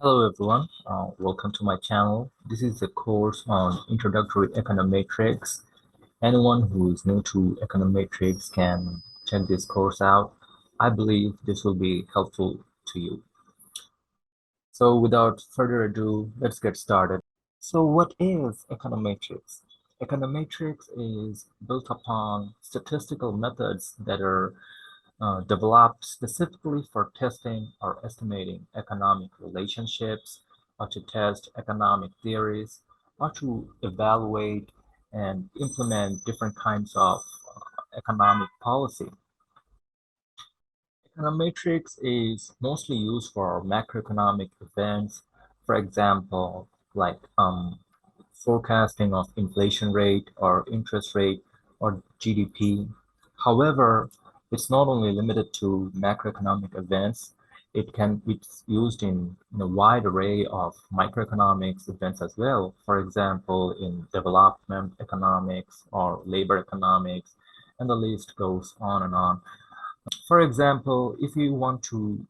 Hello everyone, welcome to my channel. This is a course on Introductory Econometrics. Anyone who is new to Econometrics can check this course out. I believe this will be helpful to you. So without further ado, let's get started. So what is econometrics? Econometrics is built upon statistical methods that are developed specifically for testing or estimating economic relationships, or to test economic theories, or to evaluate and implement different kinds of economic policy. Econometrics is mostly used for macroeconomic events, for example, like forecasting of inflation rate or interest rate or GDP. However, it's not only limited to macroeconomic events. It's used in a wide array of microeconomics events as well. For example, in development economics or labor economics, and the list goes on and on. For example, if you want to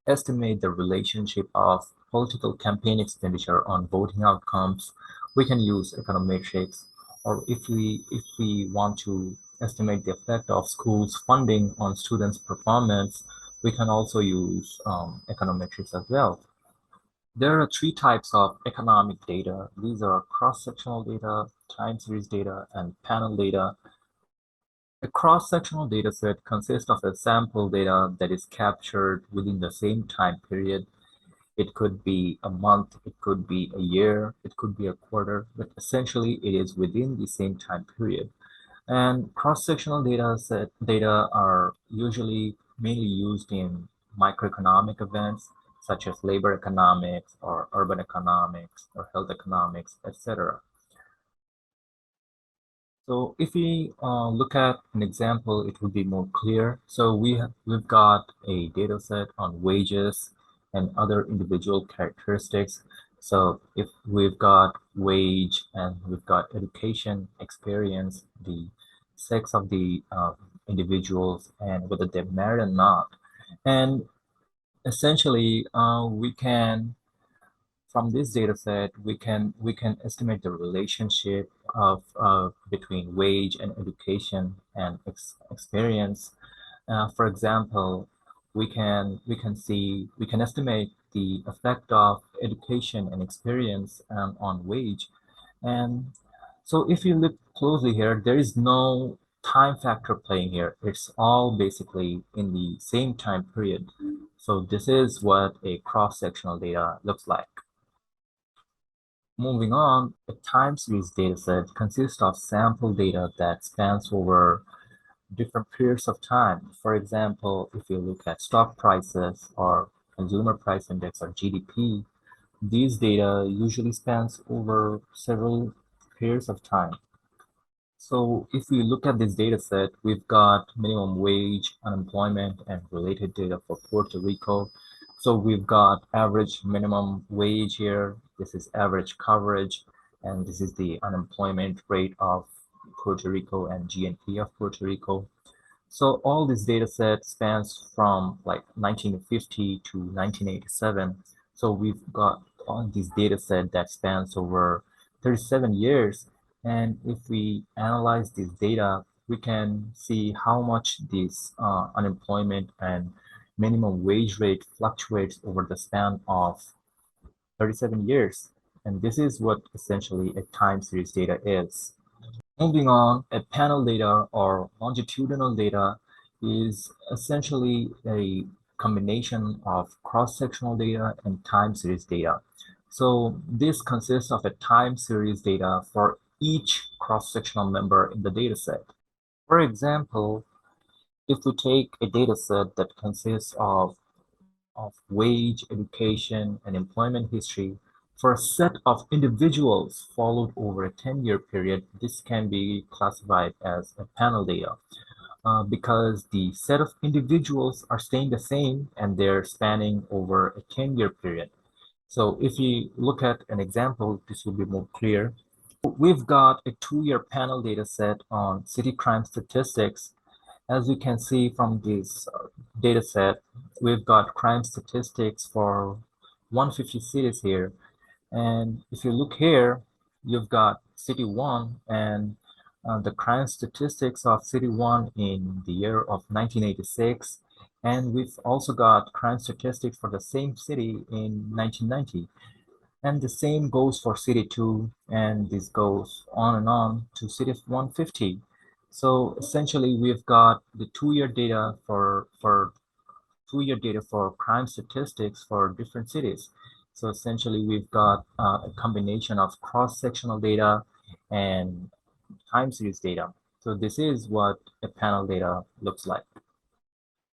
estimate the relationship of political campaign expenditure on voting outcomes, we can use econometrics. Or if we want to estimate the effect of schools funding on students' performance, we can also use econometrics as well. There are three types of economic data. These are cross-sectional data, time series data, and panel data. A cross-sectional dataset consists of a sample data that is captured within the same time period. It could be a month, it could be a year, it could be a quarter, but essentially it is within the same time period. And cross-sectional data are usually mainly used in microeconomic events such as labor economics or urban economics or health economics, etc. So if we look at an example, it will be more clear. So we've got a data set on wages and other individual characteristics. So if we've got wage and we've got education, experience, the sex of the individuals, and whether they're married or not. And essentially, we can from this data set, we can estimate the relationship of between wage and education and experience. For example, we can estimate the effect of education and experience on wage. And so if you look closely here, there is no time factor playing here. It's all basically in the same time period. So this is what a cross-sectional data looks like. Moving on, a time series dataset consists of sample data that spans over different periods of time. For example, if you look at stock prices or consumer price index or GDP, these data usually spans over several periods of time. So if we look at this data set, we've got minimum wage, unemployment, and related data for Puerto Rico. So we've got average minimum wage here. This is average coverage, and this is the unemployment rate of Puerto Rico and GNP of Puerto Rico. So all this data set spans from like 1950 to 1987. So we've got all this data set that spans over 37 years. And if we analyze this data, we can see how much this unemployment and minimum wage rate fluctuates over the span of 37 years. And this is what essentially a time series data is. Moving on, a panel data or longitudinal data is essentially a combination of cross-sectional data and time series data. So this consists of a time series data for each cross-sectional member in the data set. For example, if we take a data set that consists of wage, education, and employment history for a set of individuals followed over a 10-year period, this can be classified as a panel data because the set of individuals are staying the same and they're spanning over a 10-year period. So if you look at an example, this will be more clear. We've got a 2-year panel data set on city crime statistics. As you can see from this data set, we've got crime statistics for 150 cities here. And if you look here, you've got City 1 and the crime statistics of City 1 in the year of 1986. And we've also got crime statistics for the same city in 1990. And the same goes for City 2, and this goes on and on to City 150. So essentially, we've got the 2-year data for 2-year data for crime statistics for different cities. So essentially, we've got a combination of cross-sectional data and time series data. So this is what a panel data looks like.